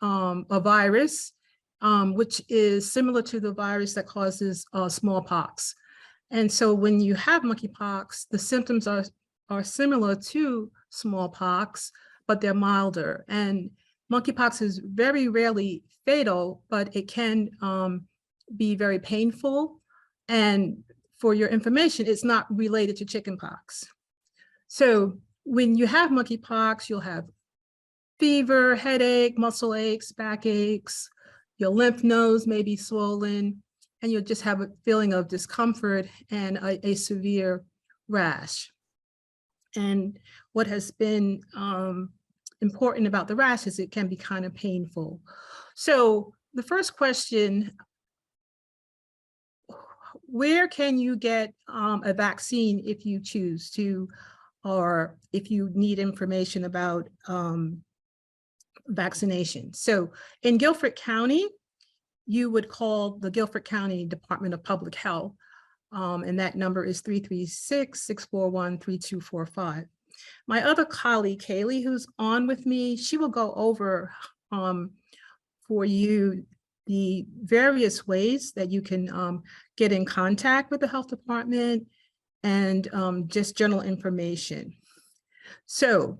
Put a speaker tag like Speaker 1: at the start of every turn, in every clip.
Speaker 1: a virus, which is similar to the virus that causes smallpox. And so when you have monkeypox, the symptoms are similar to smallpox, but they're milder. And monkeypox is very rarely fatal, but it can be very painful. And for your information, it's not related to chickenpox. So when you have monkeypox, you'll have fever, headache, muscle aches, backaches, your lymph nodes may be swollen, and you'll just have a feeling of discomfort and a severe rash. And what has been important about the rash is it can be kind of painful. So the first question, where can you get a vaccine if you choose to, or if you need information about vaccination? So in Guilford County, you would call the Guilford County Department of Public Health, and that number is 336-641-3245. My other colleague, Kaylee, who's on with me, she will go over for you the various ways that you can get in contact with the health department and just general information. So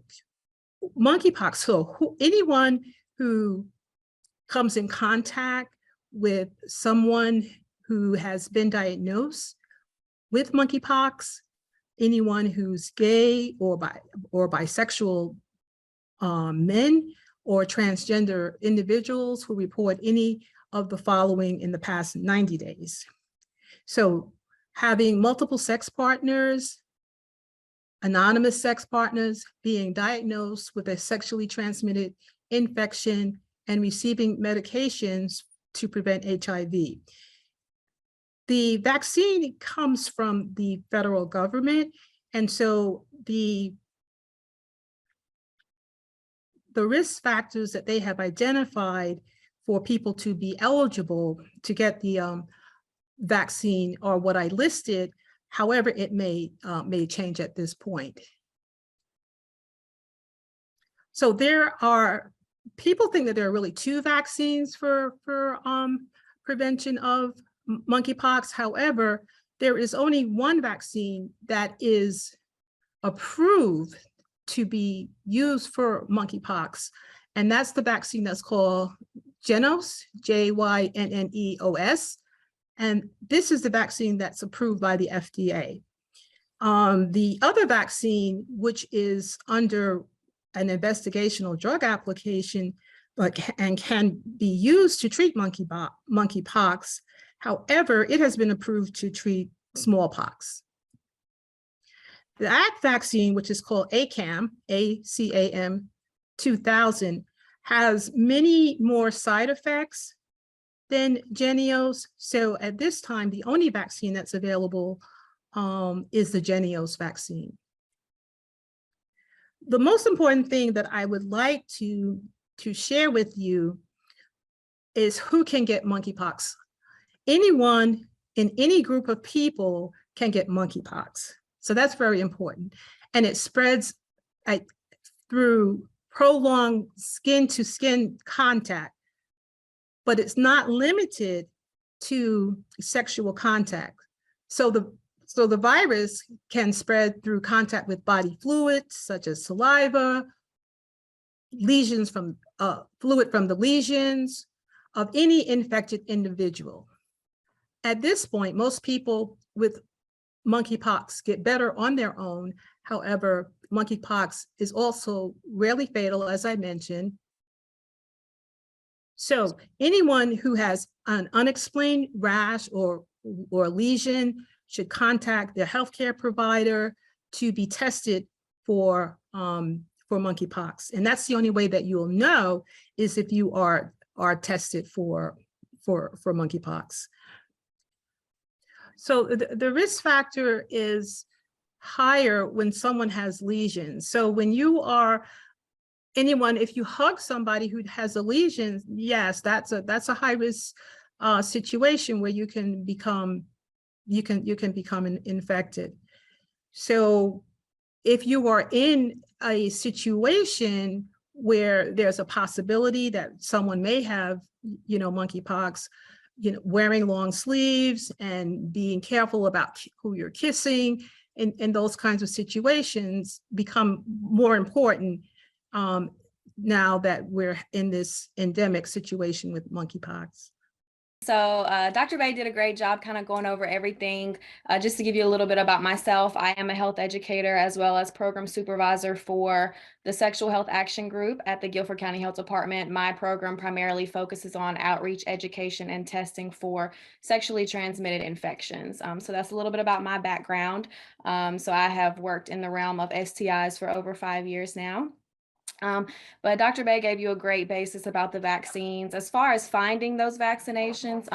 Speaker 1: monkeypox, so anyone who comes in contact with someone who has been diagnosed with monkeypox, anyone who's gay or bisexual men, or transgender individuals who report any of the following in the past 90 days. So having multiple sex partners, anonymous sex partners, being diagnosed with a sexually transmitted infection, and receiving medications to prevent HIV. The vaccine comes from the federal government, and so the risk factors that they have identified for people to be eligible to get the vaccine are what I listed. However, it may change at this point. So people think that there are really two vaccines for prevention of monkeypox. However, there is only one vaccine that is approved to be used for monkeypox, and that's the vaccine that's called Jynneos, Jynneos, and this is the vaccine that's approved by the FDA. The other vaccine, which is under an investigational drug application, and can be used to treat monkeypox. However, it has been approved to treat smallpox. That vaccine, which is called ACAM, ACAM 2000, has many more side effects than Jynneos. So at this time, the only vaccine that's available is the Jynneos vaccine. The most important thing that I would like to share with you is who can get monkeypox. Anyone in any group of people can get monkeypox. So that's very important. And it spreads through prolonged skin-to-skin contact, but it's not limited to sexual contact. So the virus can spread through contact with body fluids, such as saliva, lesions from fluid from the lesions of any infected individual. At this point, most people with monkeypox get better on their own. However, monkeypox is also rarely fatal, as I mentioned. So anyone who has an unexplained rash or lesion should contact their healthcare provider to be tested for monkeypox. And that's the only way that you'll know is if you are tested for monkeypox. So the risk factor is higher when someone has lesions. So when you are if you hug somebody who has a lesion, yes, that's a high risk situation where you can become infected. So if you are in a situation where there's a possibility that someone may have, monkeypox, wearing long sleeves and being careful about who you're kissing, and those kinds of situations become more important now that we're in this endemic situation with monkeypox.
Speaker 2: So Dr. Bey did a great job kind of going over everything. Just to give you a little bit about myself, I am a health educator as well as program supervisor for the Sexual Health Action Group at the Guilford County Health Department. My program primarily focuses on outreach, education, and testing for sexually transmitted infections. So that's a little bit about my background. So I have worked in the realm of STIs for over 5 years now. But Dr. Bey gave you a great basis about the vaccines. As far as finding those vaccinations,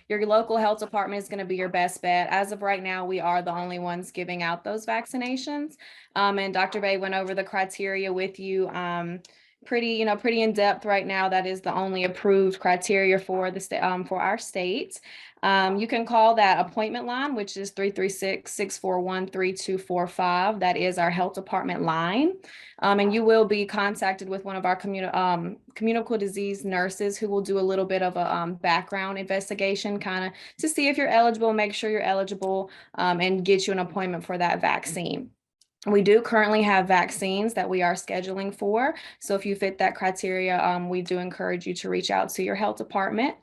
Speaker 2: your local health department is going to be your best bet. As of right now, we are the only ones giving out those vaccinations. And Dr. Bey went over the criteria with you pretty in depth right now. That is the only approved criteria for the for our state. You can call that appointment line, which is 336-641-3245. That is our health department line. And you will be contacted with one of our communicable disease nurses who will do a little bit of a background investigation kind of to see if you're eligible, make sure you're eligible, and get you an appointment for that vaccine. We do currently have vaccines that we are scheduling for. So if you fit that criteria, we do encourage you to reach out to your health department.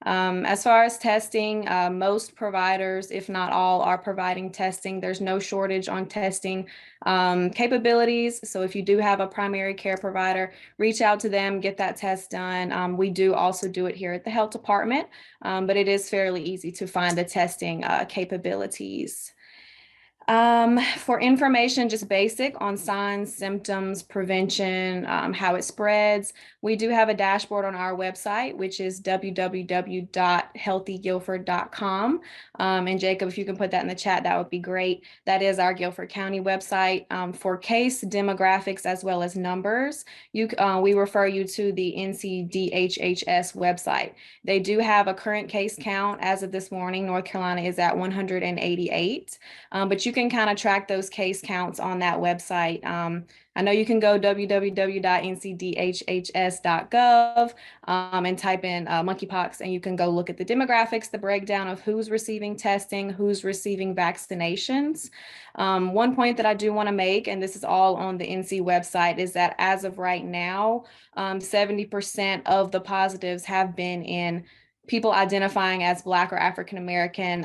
Speaker 2: As far as testing, most providers, if not all, are providing testing. There's no shortage on testing capabilities. So if you do have a primary care provider, reach out to them, get that test done. We do also do it here at the health department, but it is fairly easy to find the testing capabilities. For information, just basic on signs, symptoms, prevention, how it spreads, we do have a dashboard on our website, which is www.healthyguilford.com. And Jacob, if you can put that in the chat, that would be great. That is our Guilford County website. For case demographics as well as numbers, we refer you to the NCDHHS website. They do have a current case count. As of this morning, North Carolina is at 188, but you can kind of track those case counts on that website. I know you can go www.ncdhhs.gov and type in monkeypox, and you can go look at the demographics, the breakdown of who's receiving testing, who's receiving vaccinations. One point that I do want to make, and this is all on the NC website, is that as of right now, 70% of the positives have been in people identifying as Black or African American,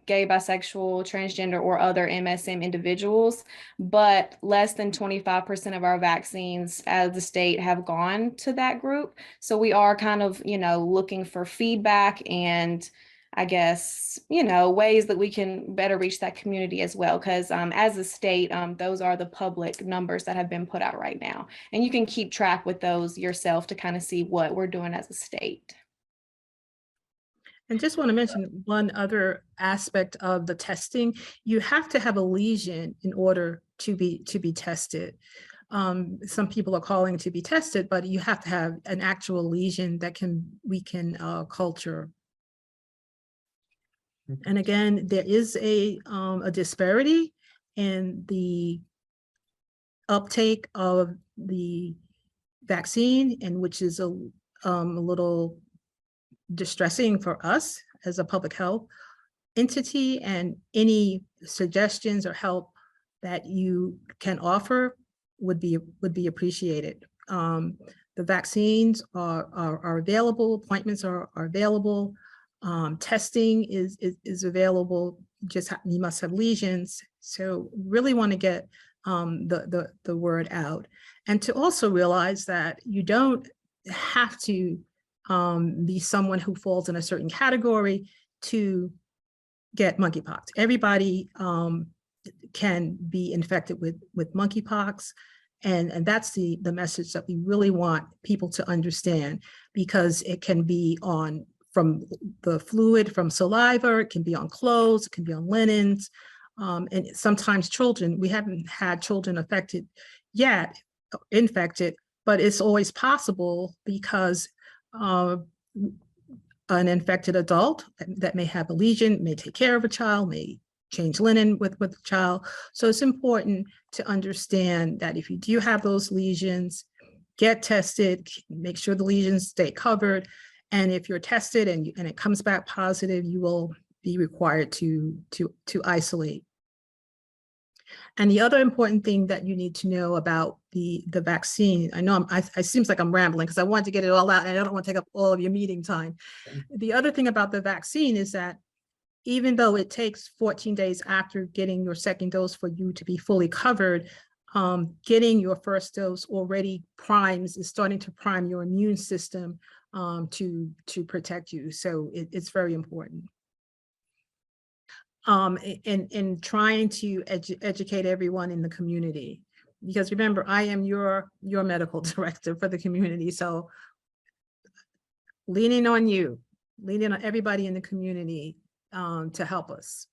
Speaker 2: gay, bisexual, transgender, or other MSM individuals, but less than 25% of our vaccines as the state have gone to that group. So we are kind of, looking for feedback and I guess, ways that we can better reach that community as well. Because as a state, those are the public numbers that have been put out right now. And you can keep track with those yourself to kind of see what we're doing as a state.
Speaker 1: And just want to mention one other aspect of the testing. You have to have a lesion in order to be tested. Some people are calling to be tested, but you have to have an actual lesion that we can culture. And again, there is a disparity in the uptake of the vaccine, and which is a little distressing for us as a public health entity, and any suggestions or help that you can offer would be appreciated. The vaccines are available, appointments are available, testing is available, you must have lesions. So really want to get the word out, and to also realize that you don't have to be someone who falls in a certain category to get monkeypox. Everybody can be infected with monkeypox, and that's the message that we really want people to understand, because it can be from the fluid, from saliva, it can be on clothes, it can be on linens, and sometimes children. We haven't had children infected, but it's always possible, because an infected adult that may have a lesion may take care of a child, may change linen with the child. So it's important to understand that if you do have those lesions, get tested, make sure the lesions stay covered. And if you're tested and it comes back positive, you will be required to isolate. And the other important thing that you need to know about the vaccine, I know it seems like I'm rambling because I want to get it all out and I don't want to take up all of your meeting time. The other thing about the vaccine is that even though it takes 14 days after getting your second dose for you to be fully covered, getting your first dose already is starting to prime your immune system to protect you. So it's very important. In trying to educate everyone in the community, because remember, I am your medical director for the community. So leaning on you, leaning on everybody in the community to help us.